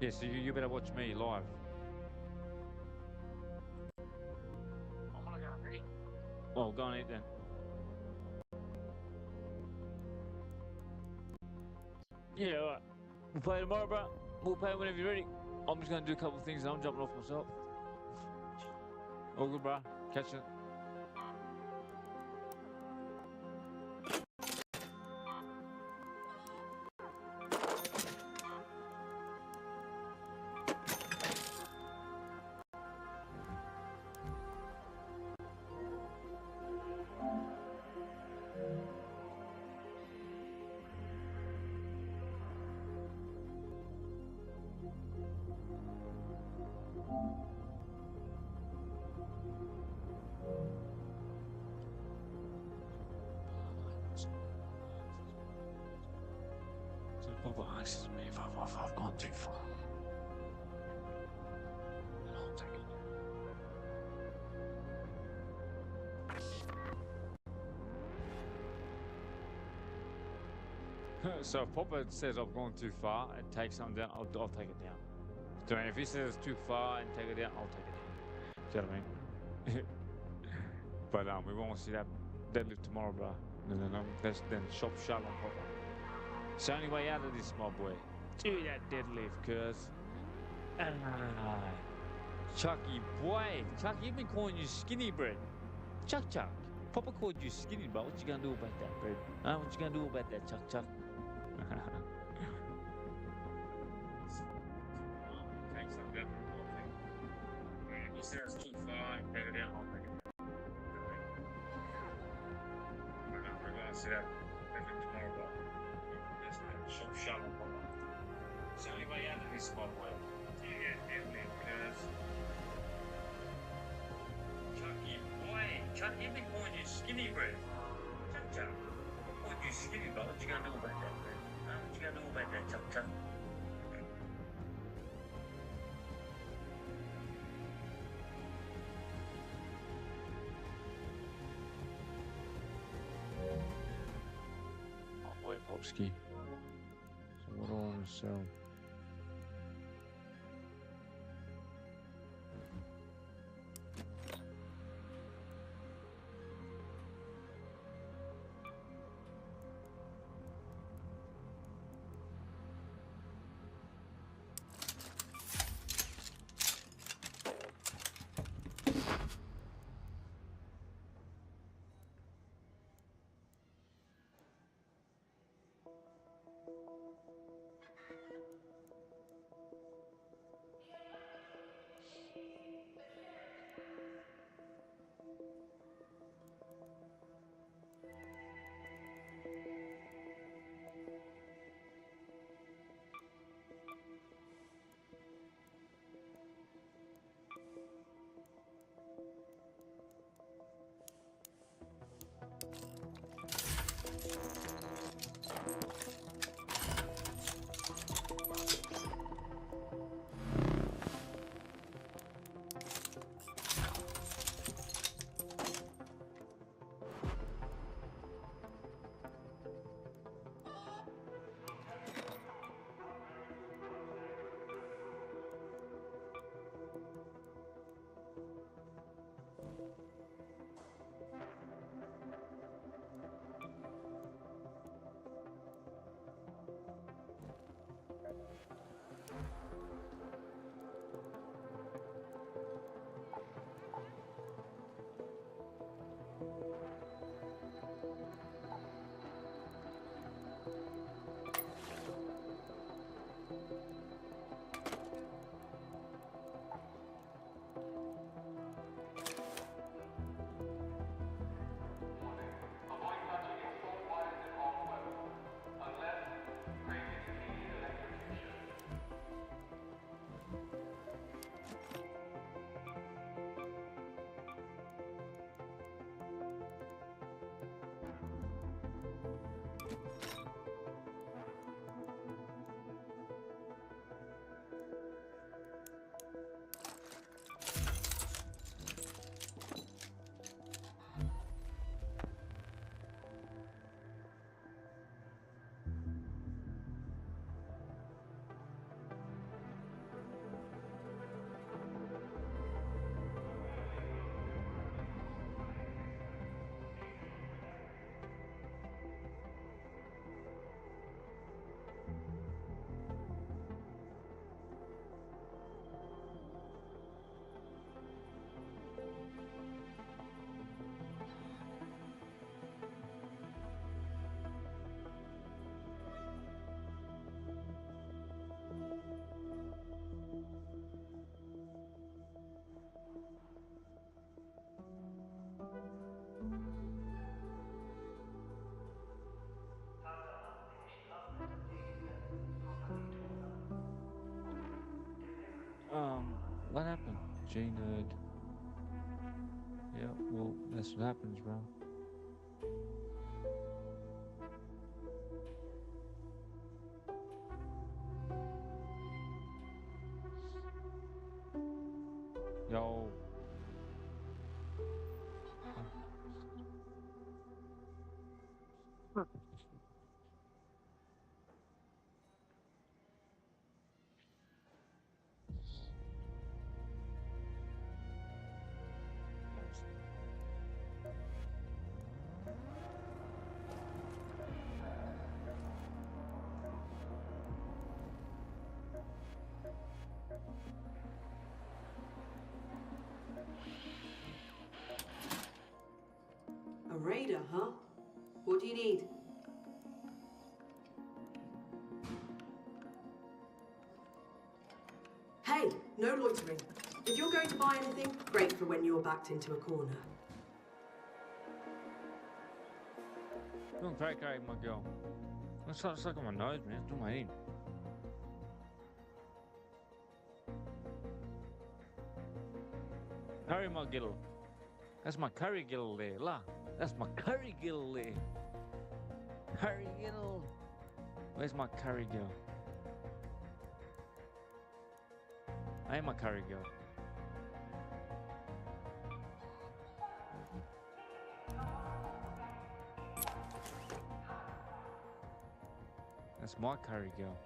Yeah, so you better watch me live. I'm gonna go eat. Well, go and eat then. Yeah, alright. We'll play tomorrow, bro. We'll play whenever you're ready. I'm just gonna do a couple of things and I'm jumping off myself. All good, bro. Catch you. So Papa asks me if I've gone too far. And I'll take it. So if Papa says I've gone too far and take something down, I'll take it down. So if he says it's too far and take it down, I'll take it down. Do you know what I mean? But we won't see that deadlift tomorrow, bro. Then shop shut on Papa. It's the only way out of this, my boy. Do that deadlift, cuz. Chucky, boy. Chuck, you've been calling you skinny bread. Chuck. Papa called you skinny, bro. What you gonna do about that, bread? Huh? What you gonna do about that, Chuck? Take some down from the whole thing. He says too far, take it down, I'll take it down. We're gonna see that tomorrow, bro. Just shut on Papa. It's the only way out of this, my boy. Yeah, definitely, because Chucky, boy, Chuck, you've been calling you skinny bread. Chuck. Calling you skinny, bro. What you gonna do about that, bread? Huh? What you gonna do about that, Chuck? Oh, boy, Popski. So what do I want to sell? What happened? G-Nerd. Yeah, well, that's what happens, bro. Yo. A raider, huh? What do you need? Hey, no loitering. If you're going to buy anything, great for when you're backed into a corner. Doing great, my girl. It's stuck on my nose, man. It's doing my head. Curry my gill. That's my curry gill there. La. That's my curry gill there. Curry gill. Where's my curry gill? I am my curry gill. That's my curry gill.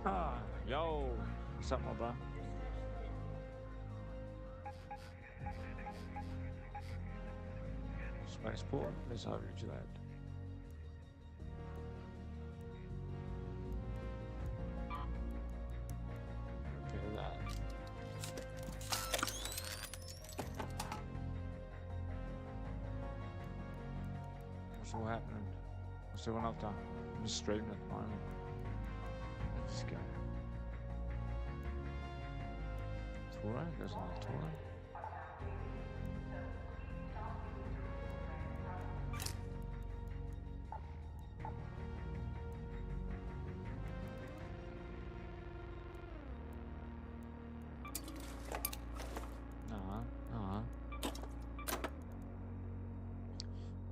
Ah, yo. What's up, my bro? Spaceport. Let's have you that. Repair that. What's all happening? What's everyone up to? I'm just streaming at the moment. Let's go. Touring? There's another touring.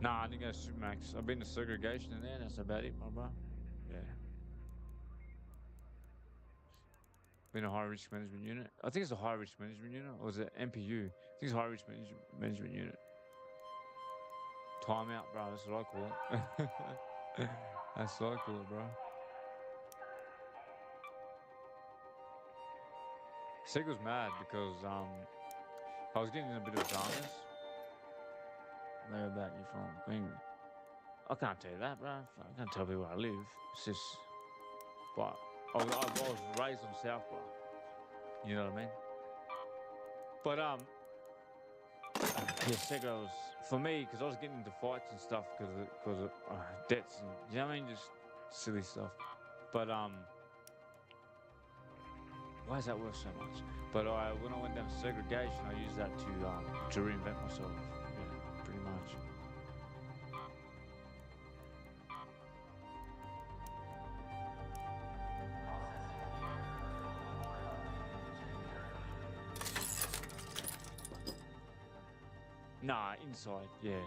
Nah, I didn't go to Supermax. I've been to segregation in there, that's about it, my bro. Yeah. Been a high risk management unit. I think it's a high risk management unit, or is it MPU? I think it's a high risk management unit. Timeout, bro. That's what I call it. That's what I call it, bro. Sig was mad because I was getting in a bit of dramas. Where about you from? I mean, I can't tell you that, bro. I can't tell people where I live. It's just, but I was raised on South, bro. You know what I mean? But yeah, Sega was for me because I was getting into fights and stuff because of debts and you know what I mean, just silly stuff. But why is that worth so much? But when I went down to segregation, I used that to reinvent myself. Yeah, pretty much. Nah, inside, yeah.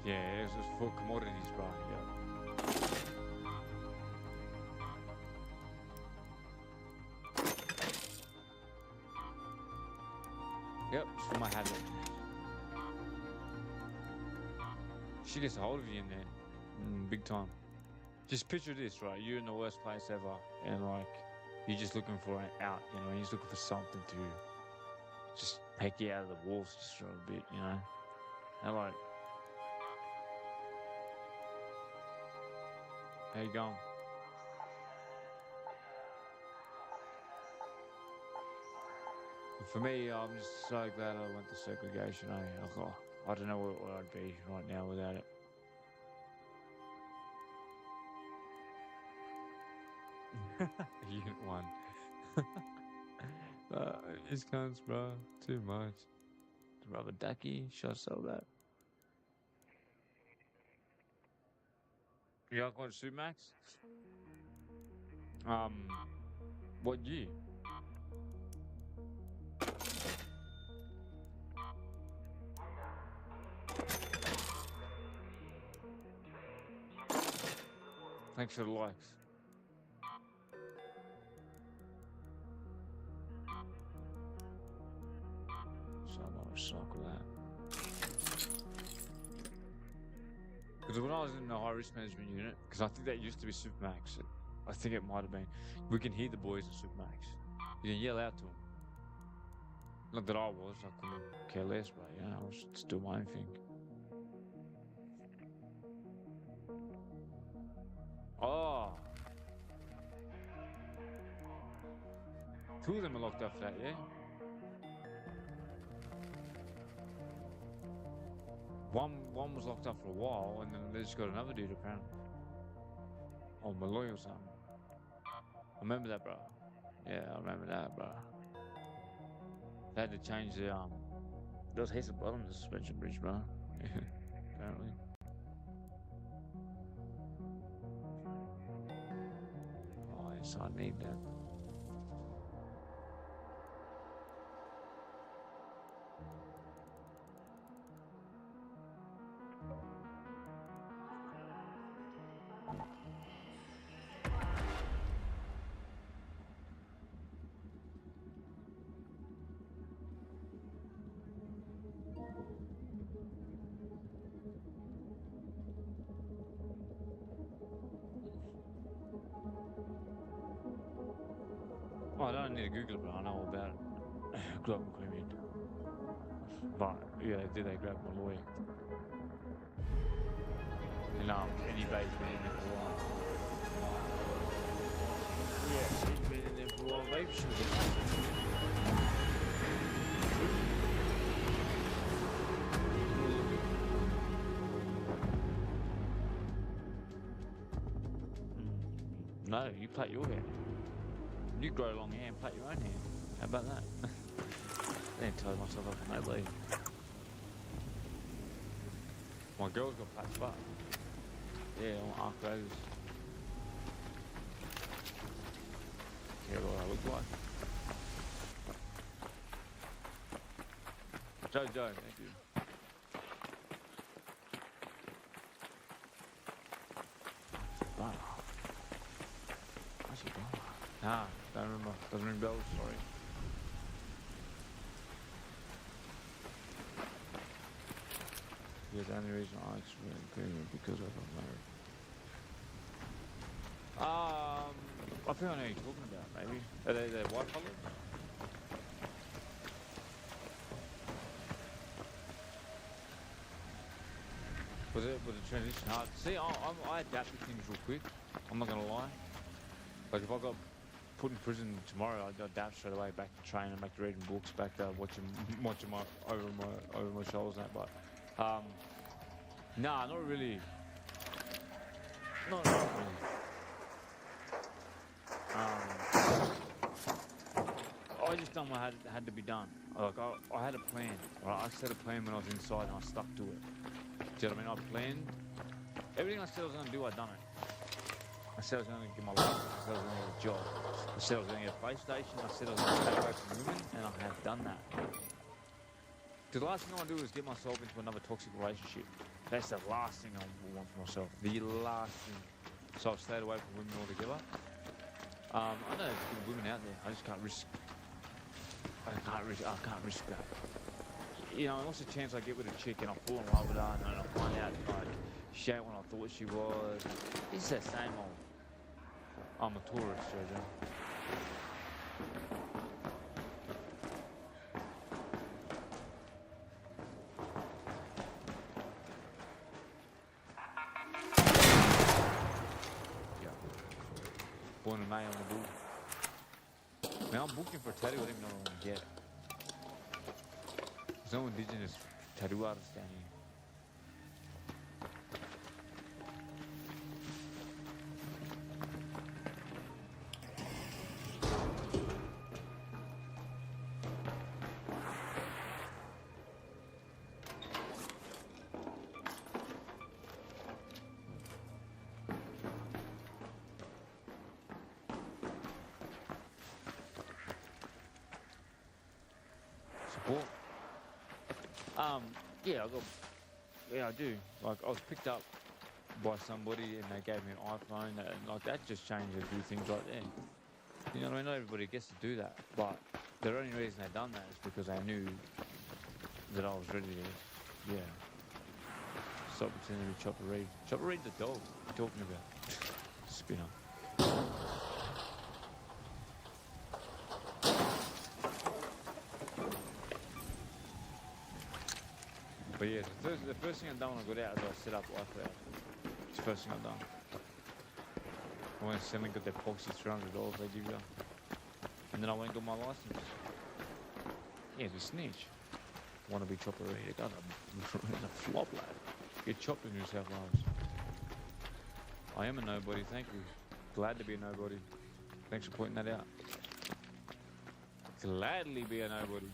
Yeah, it's just for commodities, bro, yeah. Yep, it's for my habit. She gets a hold of you in there, big time. Just picture this, right? You're in the worst place ever, and like, you're just looking for an out, you know, you're just looking for something to just take you out of the wolves just for a bit, you know? And like, how you going? For me, I'm just so glad I went to segregation. I don't know what I'd be right now without it. Unit 1. These cunts, bro. Too much. Rubber ducky. Should I sell that? You got Supermax? What year? Thanks for the likes. So I'm gonna recycle that. Because when I was in the high risk management unit, because I think that used to be Supermax. I think it might have been. We can hear the boys at Supermax. You can yell out to them. Not that I was. I couldn't care less, but yeah, I was just doing my own thing. Oh. 2 of them are locked up for that, yeah? One was locked up for a while, and then they just got another dude apparently. Oh, Malloy or something. I remember that, bro. Yeah, I remember that, bro. They had to change the there was heaps of blood on the suspension bridge, bro. Apparently. Oh, yes, I need that. Oh, I don't need to Google it, but I know all about it. Glove and Queen. But yeah, did they grab my lawyer? And anybody's been in there for a while. Yeah, he's been in there for a while. Maybe she was No, you plait your hair. You grow long hair and plait your own hair. How about that? I didn't tell myself up for nobody. My girl's got flat spot. Yeah, on arc rose. Yeah, what I look like. Joe, thank you. Wow. What's it going on? Ah, don't remember. Doesn't ring bells, sorry. Yeah, the only reason I explained agreement because I got married. I think I know what you're talking about, maybe. Are they white collars? Was it transition hard? See, I adapt to things real quick. I'm not gonna lie. Like if I got put in prison tomorrow, I'd adapt straight away back to training, back to reading books, back to watching my over my shoulders and that. But nah, not really. Not really. I just done what had to be done. Like I had a plan. Right? I set a plan when I was inside and I stuck to it. Do you know what I mean? I planned everything I said I was going to do. I done it. I said I was going to get my license. I said I was going to get a job. I said I was going to get a PlayStation. I said I was going to stay away from women, and I have done that. The last thing I want to do is get myself into another toxic relationship. That's the last thing I want for myself. The last thing. So I've stayed away from women altogether. I know there's good women out there. I just can't risk. I can't risk that. You know, what's the chance I get with a chick and I fall in love with her and I find out like she ain't what I thought she was. It's that same old. I'm a tourist, Jojo. Yeah. Born in May on the bull. Man, I'm booking for a tattoo. I don't even know what I'm gonna get. There's no indigenous tattoo artists down here. Support. Yeah, I do. Like, I was picked up by somebody and they gave me an iPhone, and like that just changed a few things right there. You know what I mean? Not everybody gets to do that, but the only reason they done that is because they knew that I was ready to, yeah. Stop pretending to be Chopper Reed. Chopper Reed the dog. What are you talking about? Spinner. But yeah, the first thing I've done when I got out is I set up iCloud. It's the first thing I've done. I went and suddenly got that proxy $300 they give you. And then I went and got my license. Yeah, it's a snitch. Wanna be Chopper Reed. That's a flop, lad. Get chopped in New South Wales. I am a nobody, thank you. Glad to be a nobody. Thanks for pointing that out. Gladly be a nobody.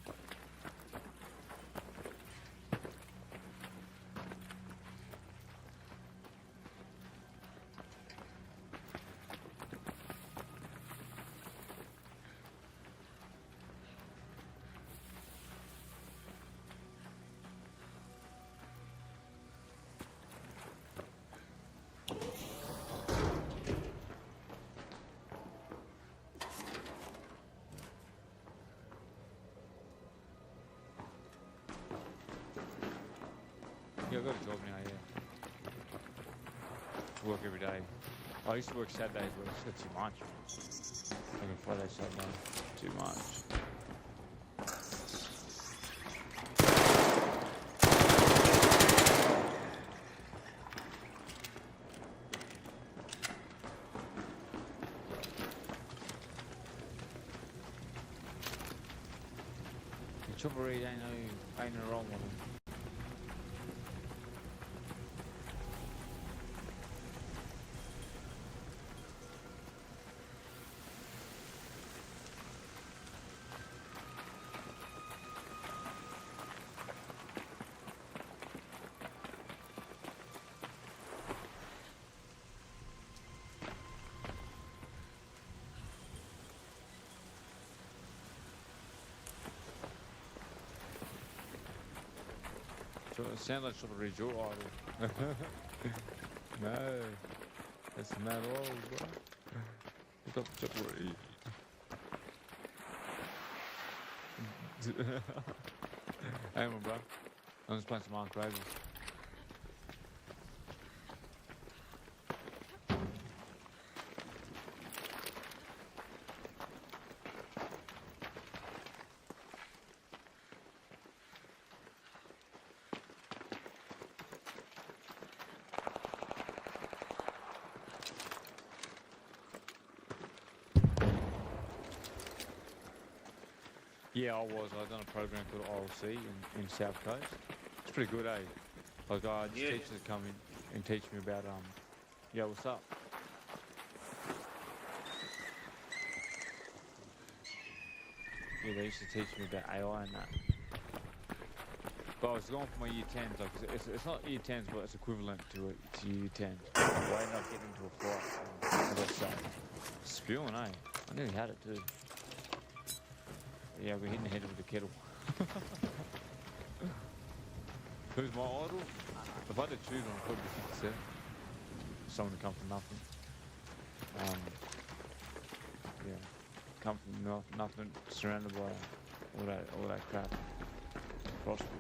Yeah, I got a job now, yeah. Work every day. I used to work Saturdays, but it's got too much. Working Friday, Saturday, too much. The Chopper Reed ain't no wrong one. So it sounds like Chopper Reed's your idol. No, that's not all, bro. Look up Chopper Reed. Hey, man, bro. I'm just playing some Ark Ravens. Yeah, I was. I done a program called ILC in South Coast. It's pretty good, eh? Like, I just teachers that come in and teach me about, yeah, what's up? Yeah, they used to teach me about AI and that. But I was going for my year 10s, like, it's not year 10s, but it's equivalent to year 10s. I ended up getting into a fight, as I say. Spewing, eh? I nearly had it too. Yeah, we're hitting the head with the kettle. Who's my idol? If I had to choose one, I'd probably be 57. Someone to come from nothing. Yeah, come from nothing, surrounded by all that crap. Prosperous.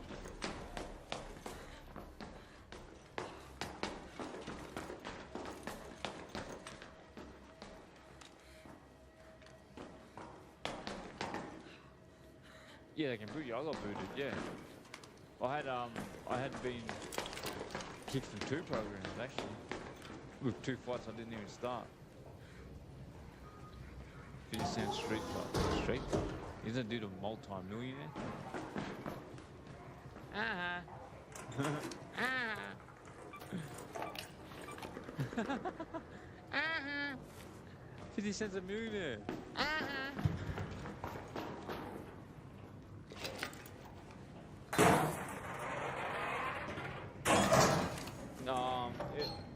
Yeah, they can boot you. I got booted. Yeah, I had been kicked from 2 programs actually. With 2 fights I didn't even start. 50 Cent Street Fight. Street Fight. Isn't that dude a multi-millionaire? Uh-huh. 50 cents a millionaire.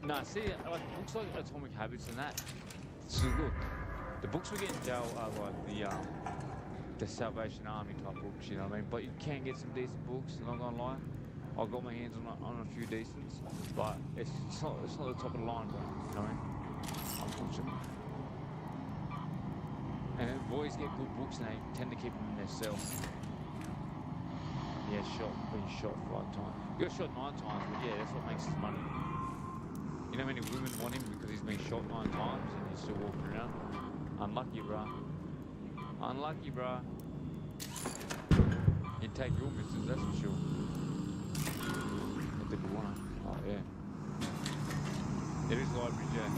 No, see, like books like Atomic Habits and that. So look, the books we get in jail are like the Salvation Army type books, you know what I mean? But you can get some decent books, I'm not gonna lie. I got my hands on a few decents, but it's not the top of the line, bro. You know what I mean? Unfortunately. And boys get good books and they tend to keep them in their cell. Yeah, being shot 5 times. He got shot 9 times, but yeah, that's what makes his money. You know how many women want him because he's been shot 9 times and he's still walking around? Unlucky, bruh. Unlucky, bruh. He'd take your missus, that's for sure. If they want to. Oh, yeah. There is library, yeah.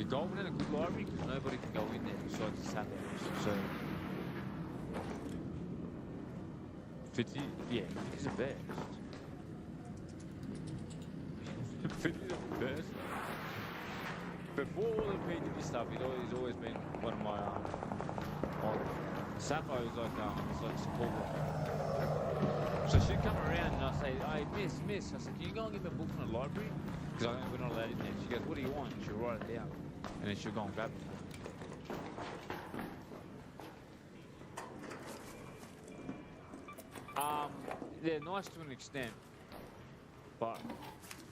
Gold in a good library because nobody can go in there besides the sappers. So 50, yeah, 50's the best. 50's the best. Before all the PDB stuff, he's always been one of my Sappho is like it's like support. So she'd come around and I say, hey, miss. I said, can you go and get me a book from the library? Because we're not allowed in there. She goes, what do you want? And she'll write it down. And then she'll go and grab it. They're nice to an extent, but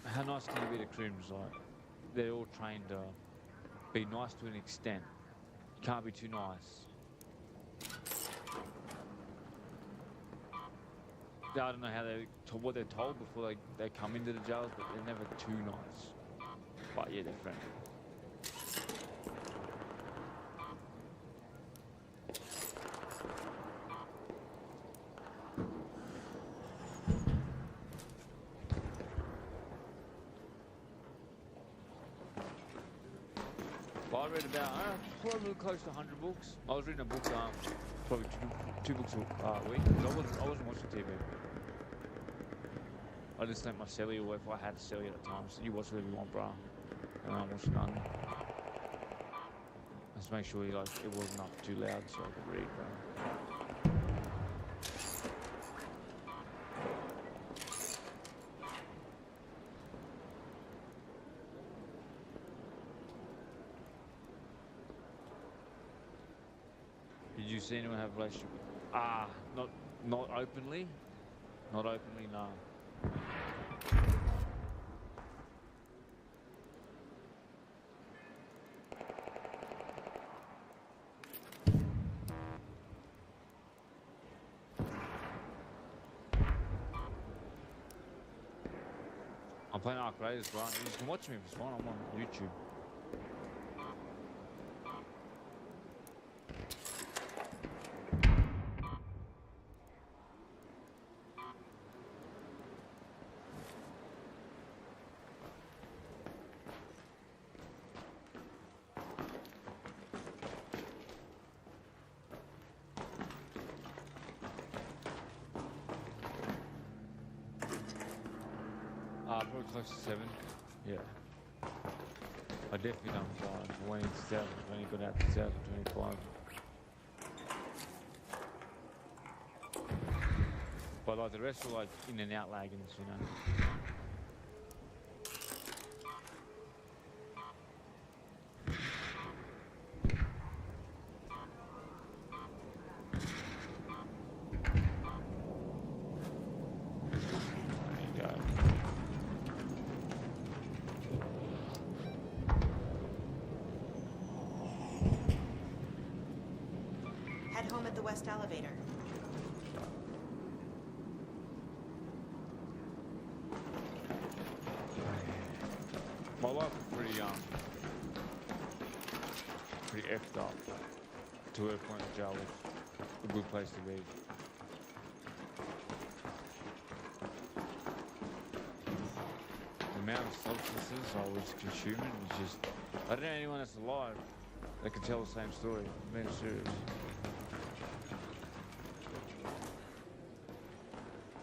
how nice can you be to crims? Like, they're all trained to be nice to an extent. You can't be too nice. I don't know how what they're told before they come into the jails, but they're never too nice. But yeah, they're friendly. Well, I read about probably close to 100 books. I was reading a book, probably two books a week. I wasn't watching TV. I just let my celly, or if I had a celly at the time, so you watch whatever you want, bro. And I watched none. Just make sure it wasn't up too loud so I could read, bro. Did you see anyone have a relationship? Not openly. Not openly, no. I'm playing Arc Raiders, bro. You can watch me if it's fun. I'm on YouTube. Probably close to 7. Yeah. I definitely done 5. I went in 2020, got out to 2025. But like the rest were like in and out lagons, you know. Head home at the west elevator. My life was pretty effed up to a point in jail was a good place to be. amount of substances I was consuming is just... I don't know anyone that's alive that can tell the same story. I'm being serious.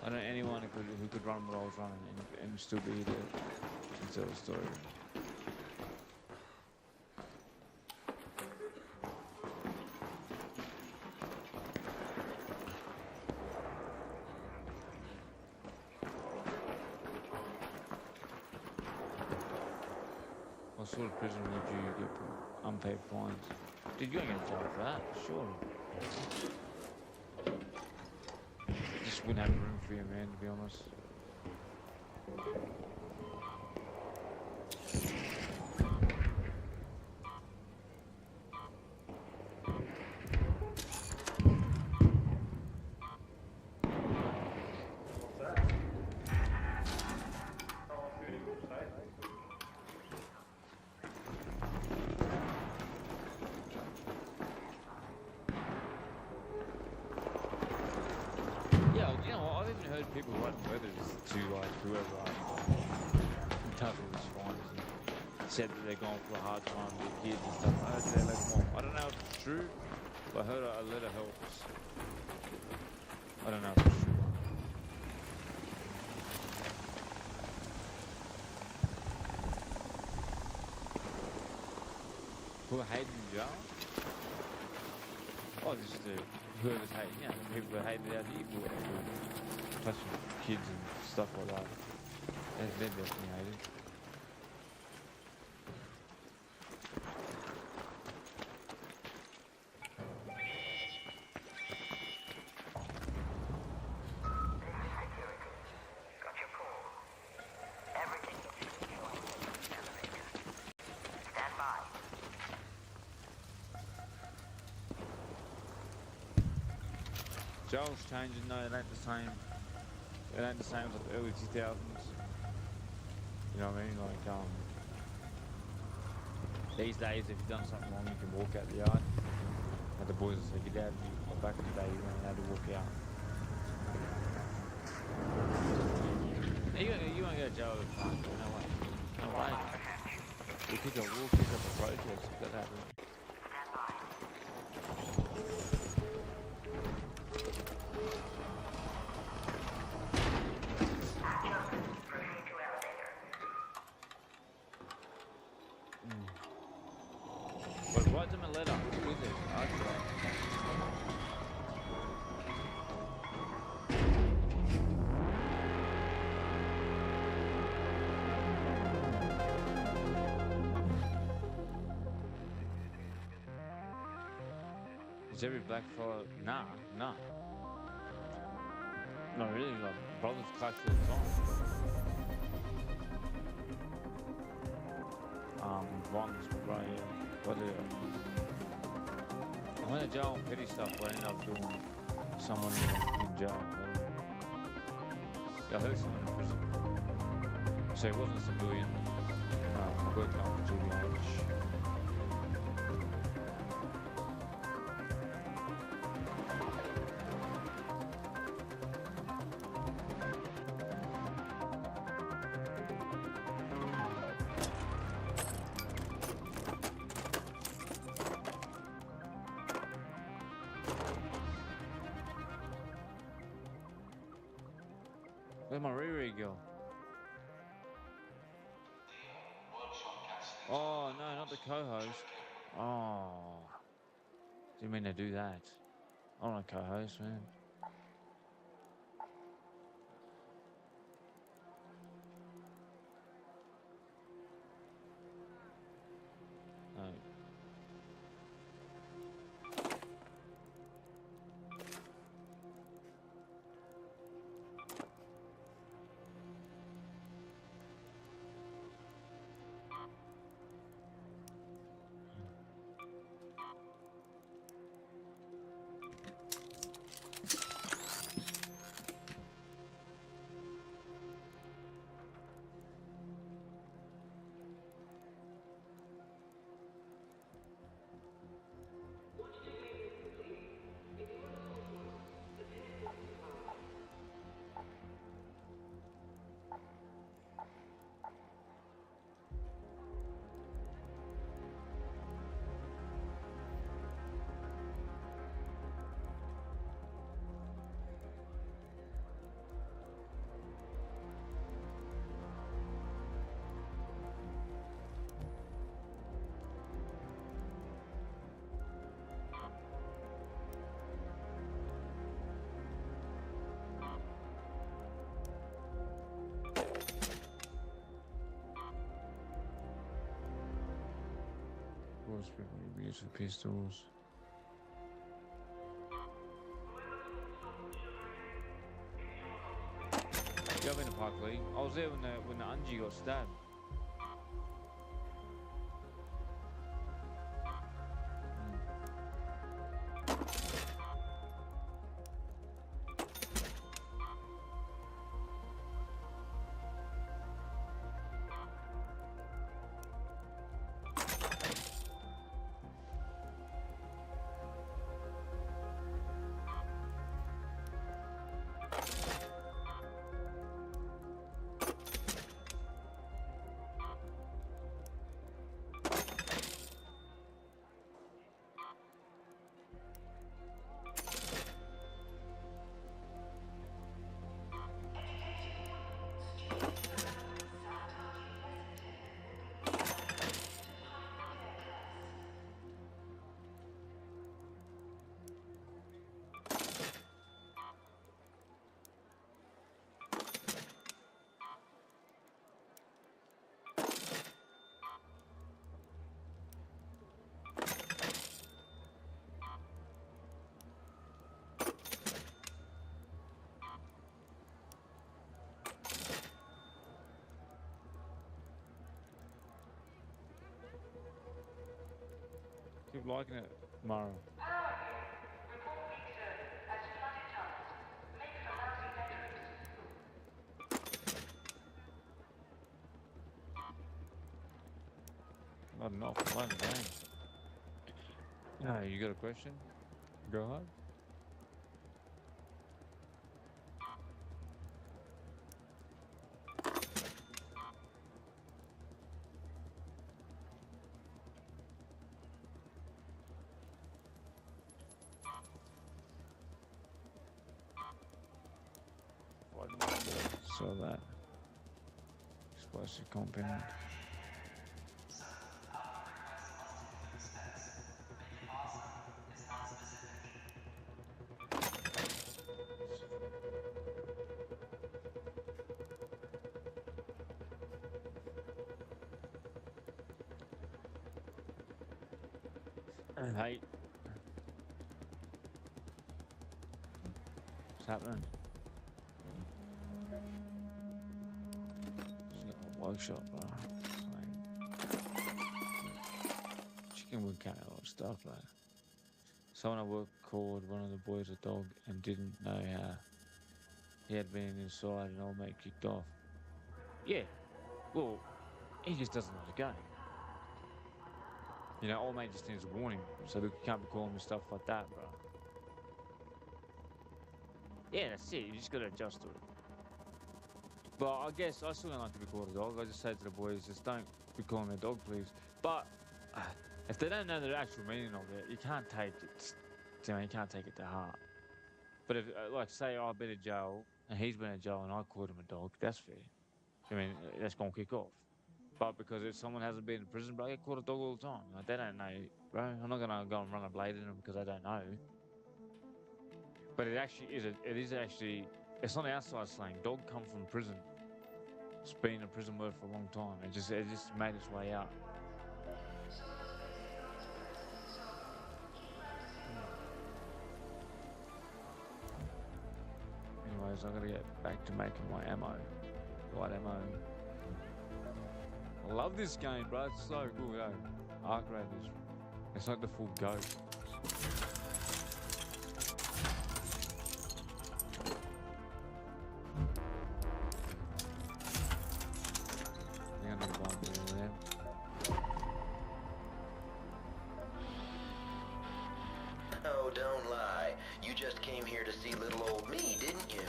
I don't know anyone who could run what I was running and still be there and tell the story. What sort of prison would you get for unpaid fines? Dude, you ain't gonna jail for that, sure. Just wouldn't have room for you, man, to be honest. Yeah, you know what, I've even heard people writing letters to like whoever entitled this fines and said that they're going for a hard time with their kids and stuff. I say like, I don't know if it's true, but I heard a letter helps. I don't know if it's true. Who are hating in jail? Oh, just whoever's hating, you know, the people that hated out here, who are touching kids and stuff like that. They're definitely hated. Jail's changing, no, it ain't the same. It ain't the same as the early 2000s. You know what I mean? Like, these days, if you've done something wrong, you can walk out the yard. Like the boys will say, get out of here. But back in the day, you weren't allowed to walk out. You won't go to jail at the time, no way. No way. You could go walk, pick up a protest if that happened. But write them a letter. Who is it? Ask for that. Is every black fella? Nah. Not really. Like brothers clash all the time. Violence, right? Yeah. But I went to jail on petty stuff, but I ended up doing someone in jail. I heard someone in prison. So he wasn't a civilian. I worked on GBH. Where's my Riri girl? Oh, no, not the co-host. Oh. Didn't mean to do that. I'm not a co-host, man. No. most people use for pistols. Yeah, I've been to Park Lee. I was there when the Unji got stabbed. Keep liking it, Mara. Not enough. Playing the game. No, you got a question? Go ahead. So that explosive compound. Hey, what's happening? Workshop, chicken would carry a lot of stuff, like. Someone at work called one of the boys a dog and didn't know how he had been inside and old mate kicked off. Yeah, well, he just doesn't know the game. You know, old mate just needs a warning, so look, you can't be calling him stuff like that, bro. Yeah, that's it, you just gotta adjust to it. But I guess I still don't like to be called a dog. I just say to the boys, just don't be calling me a dog, please. But if they don't know the actual meaning of it, you can't take it. You know, you can't take it to heart. But if, like, say I've been in jail and he's been in jail and I called him a dog, that's fair. I mean, that's gonna kick off. But because if someone hasn't been in prison, bro, I get called a dog all the time. Like, they don't know, bro. I'm not gonna go and run a blade in them because I don't know. But it actually is. It's not outside slang. Dog come from prison. It's been a prison word for a long time. It just made its way out. Anyways, I gotta get back to making my ammo. Light ammo. I love this game, bro. It's so good, yo. Arc Raiders. It's like the full goat. Oh, don't lie. You just came here to see little old me, didn't you?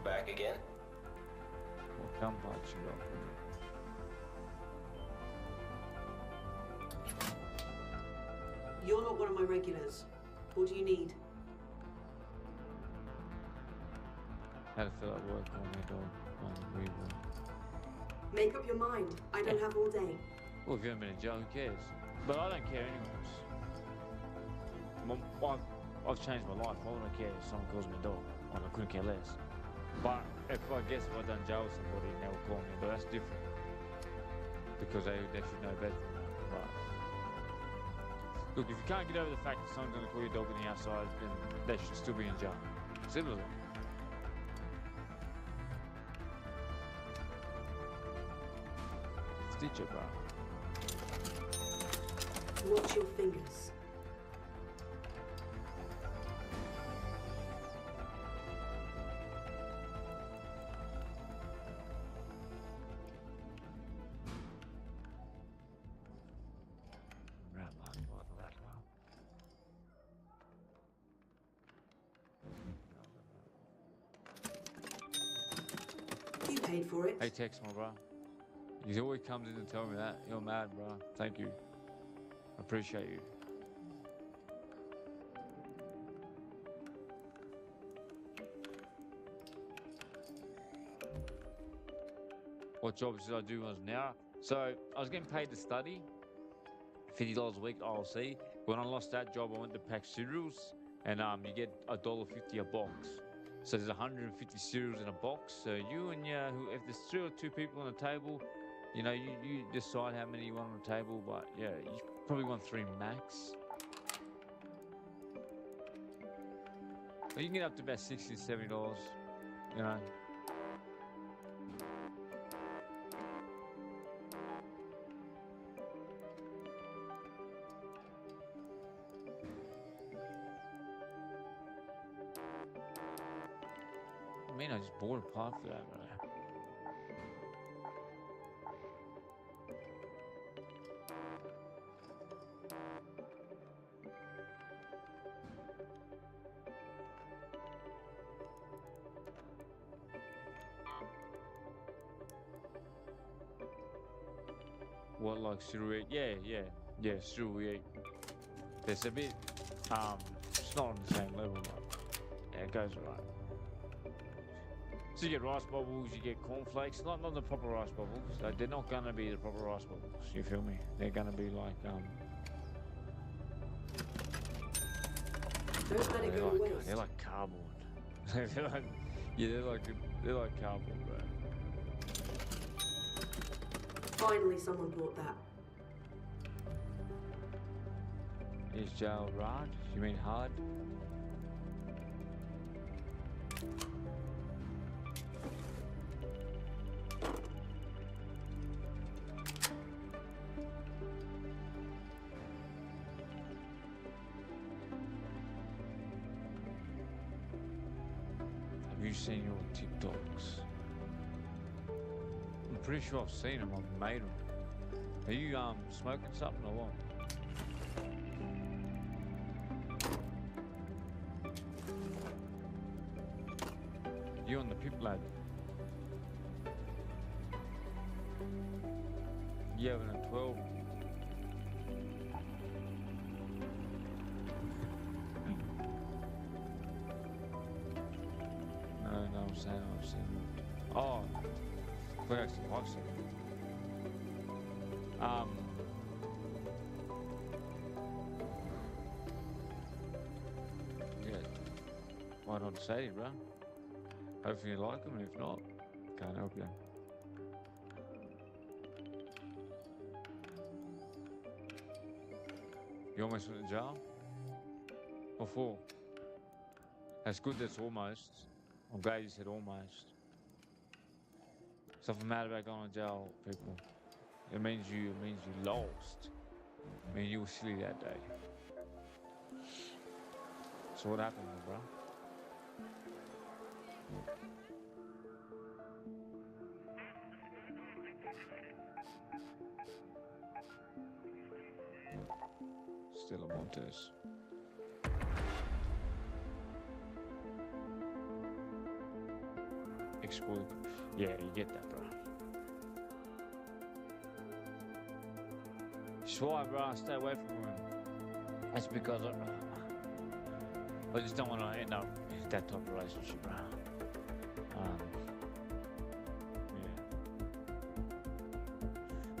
Back again? What gun parts you got for me? You're not one of my regulars. What do you need? How to fill out work on my dog on the revelant. Make up your mind. I don't have all day. Well, if you haven't been in jail, who cares? But I don't care anyways. I've changed my life. Why would I care if someone calls me a dog? Like, I couldn't care less. But if I guess if I done jail with somebody, they will call me, but that's different because they should know better than that. But look, if you can't get over the fact that someone's going to call your dog on the outside, then they should still be in jail. Simple as that. Stitch it, bro. Watch your fingers. You paid for it. Hey, text my bro. He always comes in to tell me that. You're mad, bro. Thank you. I appreciate you. What jobs did I do now? So I was getting paid to study, $50 a week ILC. When I lost that job, I went to pack cereals, and you get $1.50 a box. So there's 150 cereals in a box. So you and if there's 3 or 2 people on the table, you know, you decide how many you want on the table. But yeah, you probably want 3 max. But you can get up to about $60, $70, you know. I mean, I just bought a pot for that, bro. What, like cereal? Yeah, cereal. It's a bit, it's not on the same level, but yeah, it goes alright. So you get rice bubbles, you get cornflakes, not the proper rice bubbles. Like, they're not gonna be the proper rice bubbles. You feel me? They're gonna be like Don't let it go to waste. they're like cardboard. they're like cardboard, bro. Finally, someone bought that. Is jail hard? You mean hard? Have you seen your TikToks? I'm pretty sure I've seen them. I've made them. Are you smoking something or what? You on the pip ladder? You having a 12? No, I'm saying. Oh, I actually watched it. Yeah. Why not say it, bro? Hopefully you like them, and if not, can't help you. You almost went to jail? What for? That's good, that's almost. I'm glad you said almost. Something mad about going to jail, people. It means you lost. I mean, you were silly that day. So what happened, bro? Still a Montes. Exclude. Yeah, you get that, bro. That's why, bro, I stay away from women. That's because I just don't want to end up in that type of relationship, bro. Yeah.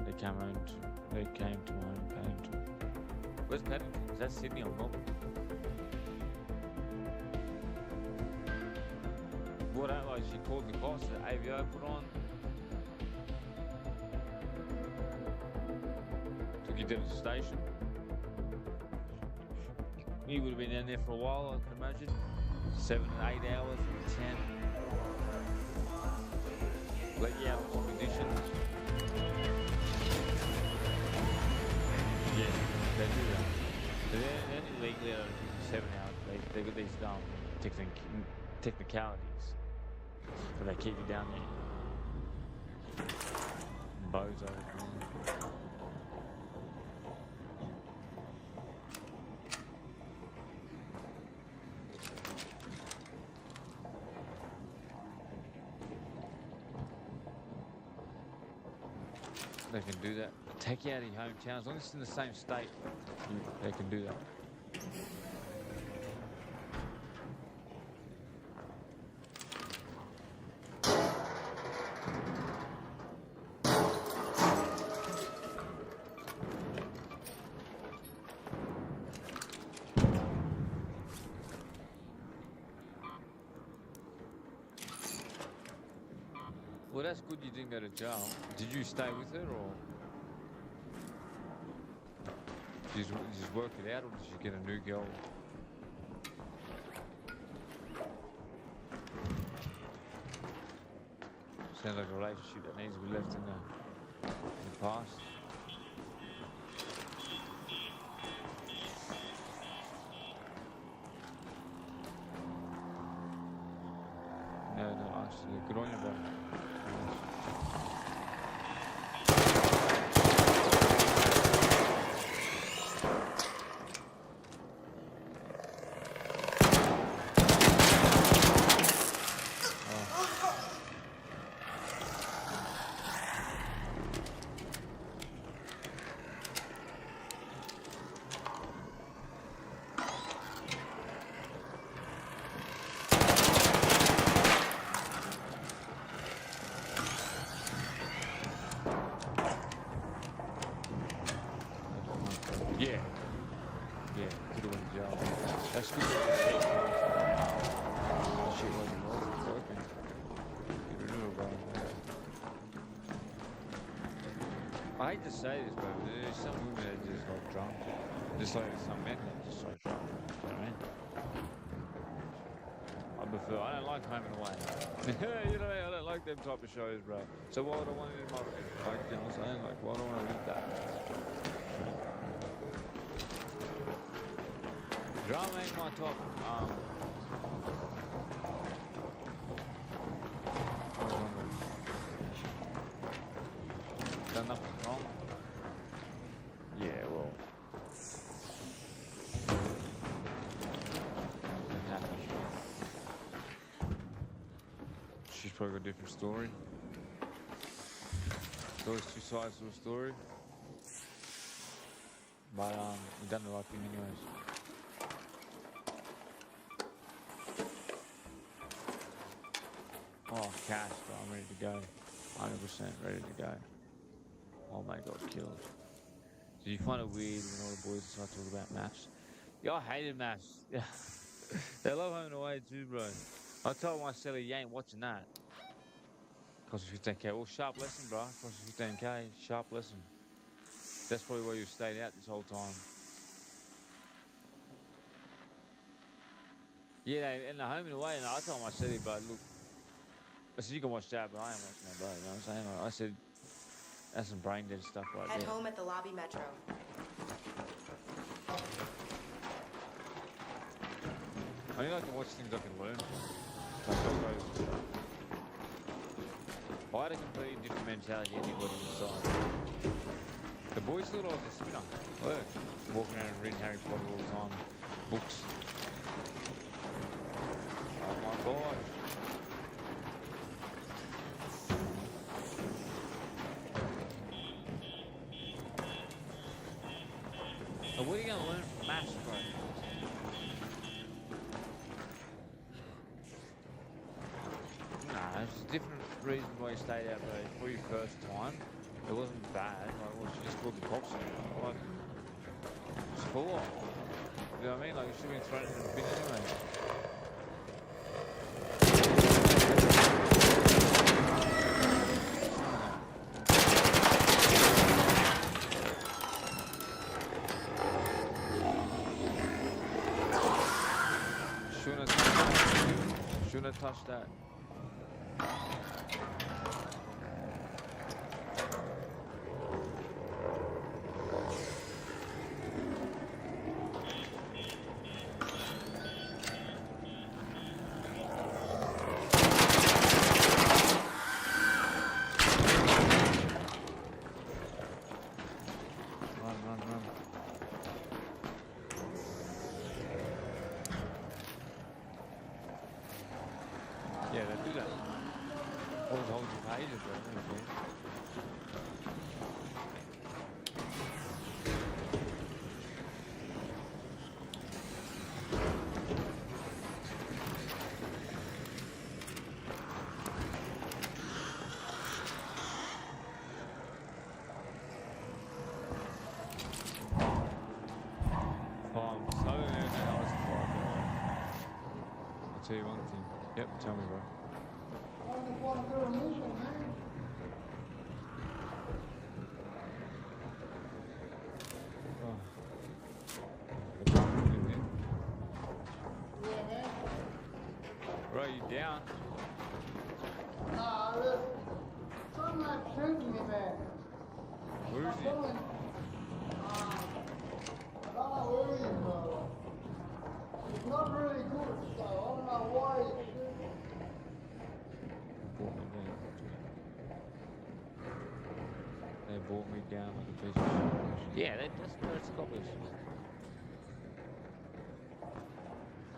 They came to my home, Paddington. Where's Paddington? Is that Sydney or Melbourne? What, like, like she called the cops, the AVO put on. Took you to the station. You would have been down there for a while, I can imagine. 7 and 8 hours, maybe 10. Let you out on conditions. Yeah, they do that. But they're only legally out of 7 hours. They got these technicalities. But they keep you down there. Bozo. They can do that. Take you out of your hometown. As long as it's in the same state, they can do that. Well, that's good you didn't go to jail. Did you stay with her, or did you just work it out, or did you get a new girl? Sounds like a relationship that needs to be left in the past. No, actually, good on you, bro. Yeah. Yeah, could have went to jail. That's good. Shit wasn't working. Get rid of it, bro. I hate to say this, bro, but there's some women that are just like drunk. Just like some men that are just so drunk. You know what I mean? I don't like Home and Away. You know what I mean? I don't like them type of shows, bro. So why would I want it in my, like, you know what I'm saying? Like, why do I want to read that? Drama ain't my top. Done nothing wrong. Yeah, well. It happens. She's probably got a different story. There's always two sides to a story. But you done the right thing anyways. Oh, cash, bro. I'm ready to go. 100% ready to go. Oh my god, killed. Did you find it weird when all the boys start talking about maths? Yeah, I hated maths. Yeah. They love Home and Away too, bro. I told my silly, you ain't watching that. Cost me 15k. Well, sharp lesson, bro. Cost me 15k. Sharp lesson. That's probably why you stayed out this whole time. Yeah, in the Home and Away, and I told my silly, bro, look. I said, you can watch that, but I ain't watching that, bro. You know what I'm saying? Like, I said, that's some brain dead stuff right there. Head home at the lobby metro. I only like to watch things I can learn from. I had a completely different mentality than anybody inside. The boys thought I was a spinner. Look, walking around and reading Harry Potter all the time. Books. Oh my god. So what are you going to learn from maths, bro? Nah, it's a different reason why you stayed out there for your first time. It wasn't bad. Like, well, she just called the cops on you. Like, it's full on. You know what I mean? Like, you should have been thrown in the bin anyway. gonna touch that. Run. Yeah, they do that. Always hold your pages, bro. I'm so in there now, it's quiet, bro. I'll tell you one thing. Yep, tell me, bro. Oh. The bump is in. Bro, you down? Nah, look. Something like drinking me, man. Where is he? I don't know where he is, bro. It's not really good, so I don't know why he's drinking. Brought me down. They brought me down like a piece of shit. Yeah, that's coppers.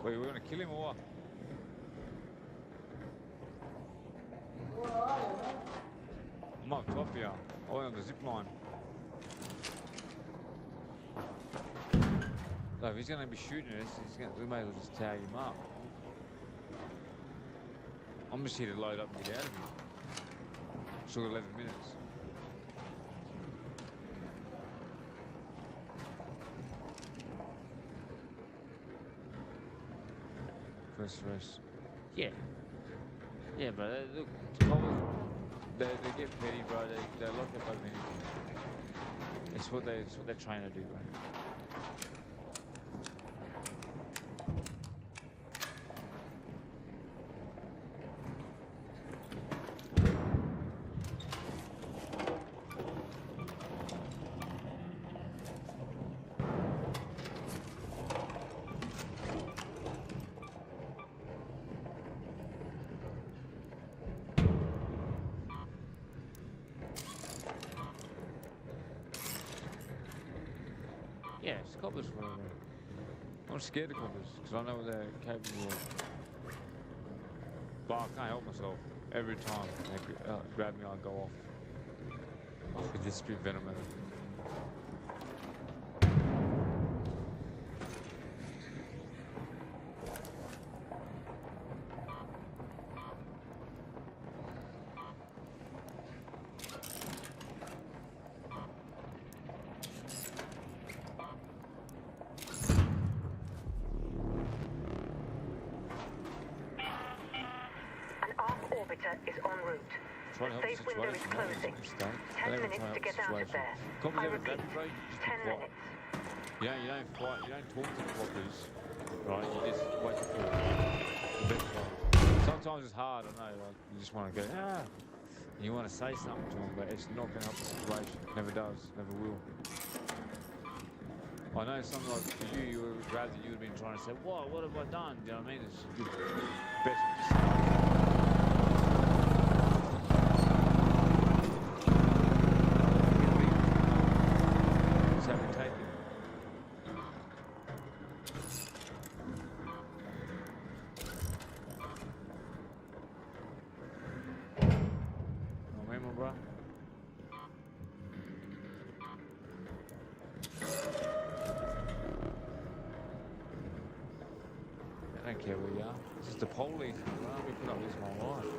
Wait, we're gonna kill him or what? Where are you, man? I'm up top here. I went on the zip line. So if he's gonna be shooting us, we may as well just tag him up. I'm just here to load up and get out of here. Still got 11 minutes. First rest. Yeah. Yeah, bro. Look, they get petty, bro. They lock up over anything. It's what they're trying to do, bro. Yeah, it's coppers forever. I'm scared of coppers because I know what they're capable of. But I can't help myself. Every time they grab me, I go off with this spit venom at them. Is en route. Try to help the Safe window is situation. closing. 10 minutes to get out of there. Coppers I ever repeat, grab you, bro? You just 10 keep quiet. minutes. You don't fight. You don't talk to the coppers, right? You just wait for the best one. Sometimes it's hard. I know. Like you just want to go and you want to say something to them, but it's not going to help the situation. Never does. Never will. I know something like for you, you would rather you would have been trying to say, what have I done? Do you know what I mean? It's best to say. Bro. I don't care where you are. This is the police. I've been put up this my life.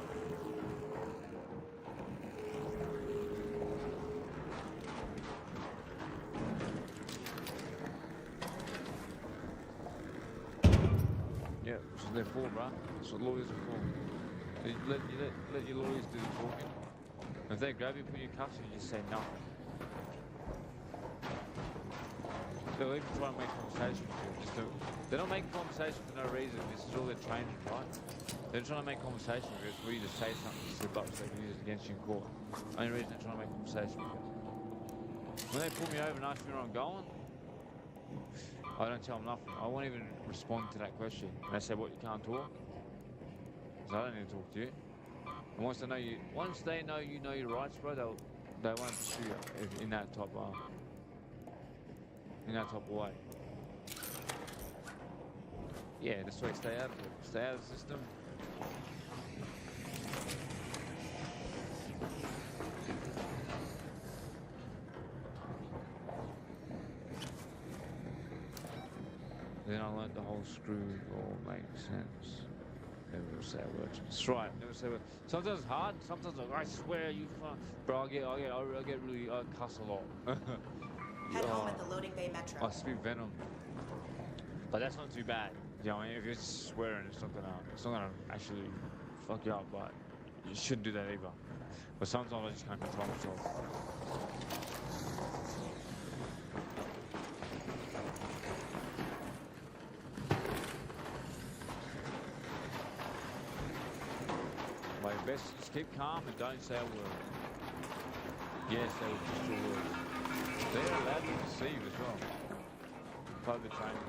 Yeah, that's what they're for, bro. That's what lawyers are for. You let your lawyers do the talking. If they grab you, put your cuffs, you just say no. They'll even try and make conversation with you. They don't make conversation for no reason. This is all their training, right? They're trying to make conversation with you for you to say something to slip up so they can use it against you in court. Only reason they're trying to make conversation with you. When they pull me over and ask me where I'm going, I don't tell them nothing. I won't even respond to that question. And they say, what, you can't talk? So I don't need to talk to you. And once they know you know your rights, bro, they won't pursue you in that type of way. Yeah, this way, stay out of it. Stay out of the system. Then I learned the whole screw all makes sense. Never will say a word. That's right. Never say a word. Sometimes it's hard. Sometimes I swear you bro. I get really cuss a lot. Head home at the loading bay metro. I spit venom, but that's not too bad. You know, I mean, if you're just swearing, it's not gonna actually fuck you up. But you shouldn't do that either. But sometimes I just can't control myself. Best just keep calm and don't say a word. Yes, they will just a word. They're allowed to deceive as well. Part of the training.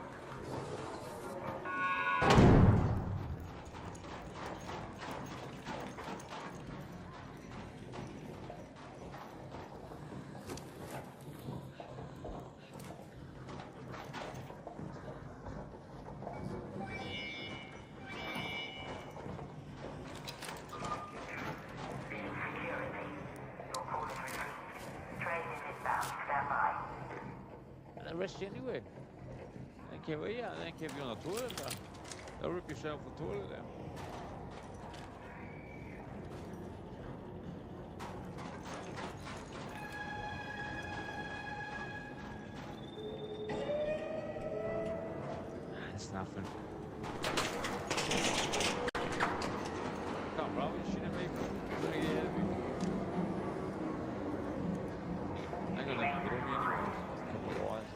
Arrest you anywhere. They don't care where you are. They don't care if you're on the toilet, bro. They'll rip yourself the toilet out. It's nothing. Come on, bro. You shouldn't be. You're gonna get out of here. I ain't gonna let you get on me anyway. A couple of wires.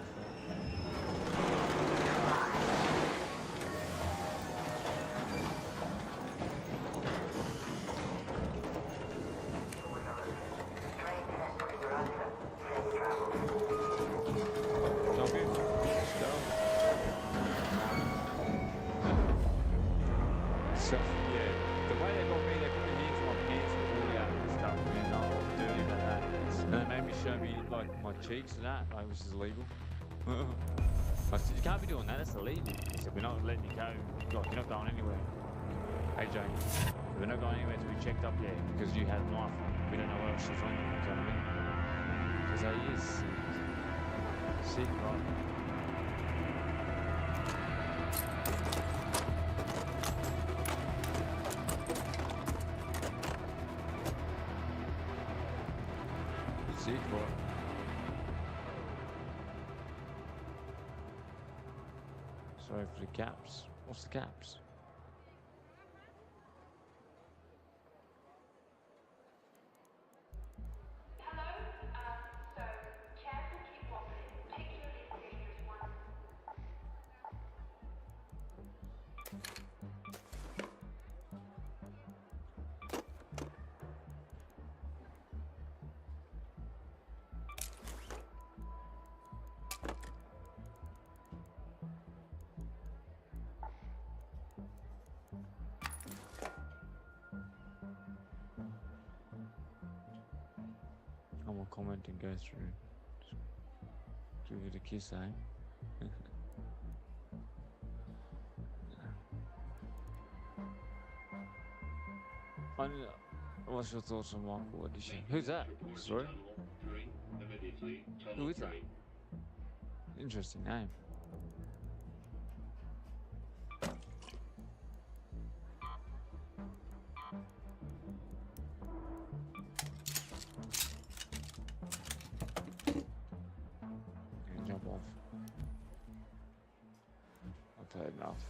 So, yeah, the way they got me, they put me into my pants and pulled out and stuff, and I was dirty about that. And they made me show me, like, my cheeks and that, like, which is illegal. I said, you can't be doing that, that's illegal. He said, we're not letting you go, like, you're not going anywhere. Hey, Jane, we're not going anywhere until we checked up there, because you had a knife on. We don't know what else is on you, you know what I mean? Because that is sick, right? Sick, bro. Sorry for the caps. What's the caps? I will comment and go through. Give it a kiss, eh? What's your thoughts on Michael Edition? Who's that? Sorry? Who is that? Interesting name. Jump off. I've played enough.